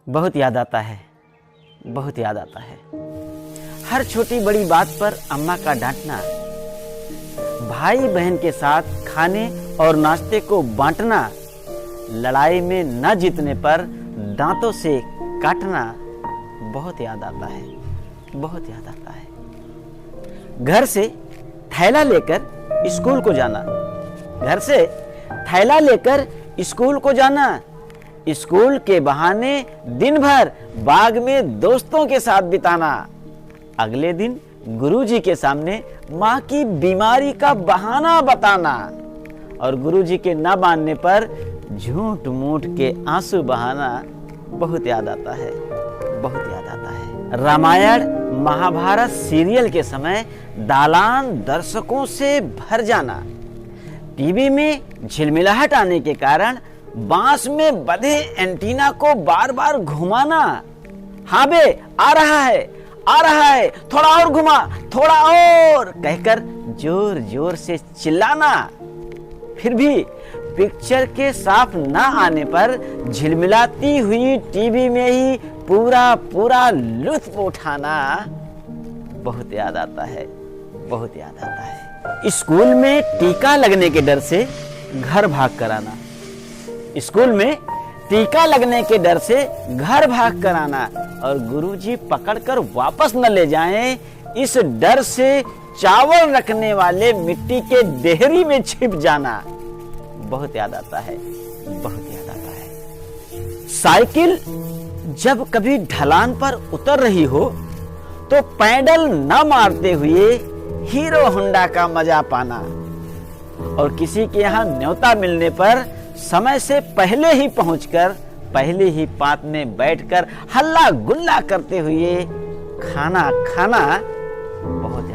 बहुत याद आता है, बहुत याद आता है। हर छोटी बड़ी बात पर अम्मा का डांटना, भाई बहन के साथ खाने और नाश्ते को बांटना, लड़ाई में न जीतने पर दांतों से काटना बहुत याद आता है, बहुत याद आता है। घर से थैला लेकर स्कूल को जाना, घर से थैला लेकर स्कूल को जाना, स्कूल के बहाने दिन भर बाग में दोस्तों के साथ बिताना, अगले दिन गुरुजी के सामने माँ की बीमारी का बहाना बताना और गुरुजी के न मानने पर झूठ मूठ के आंसू बहाना बहुत याद आता है, बहुत याद आता है। रामायण महाभारत सीरियल के समय दालान दर्शकों से भर जाना, टीवी में झिलमिलाहट आने के कारण बांस में बंधे एंटीना को बार बार घुमाना, हाँ बे आ रहा है, आ रहा है, थोड़ा और घुमा, थोड़ा और कहकर जोर जोर से चिल्लाना, फिर भी पिक्चर के साफ ना आने पर झिलमिलाती हुई टीवी में ही पूरा पूरा लुत्फ उठाना बहुत याद आता है, बहुत याद आता है। स्कूल में टीका लगने के डर से घर भाग कर आना, स्कूल में टीका लगने के डर से घर भाग कर आना और गुरुजी पकड़कर वापस न ले जाएं, इस डर से चावल रखने वाले मिट्टी के देहरी में छिप जाना बहुत याद आता है, बहुत याद आता है। साइकिल जब कभी ढलान पर उतर रही हो तो पैडल न मारते हुए हीरो होंडा का मजा पाना और किसी के यहाँ न्योता मिलने पर समय से पहले ही पहुंचकर पहले ही पात में बैठकर हल्ला गुल्ला करते हुए खाना खाना बहुत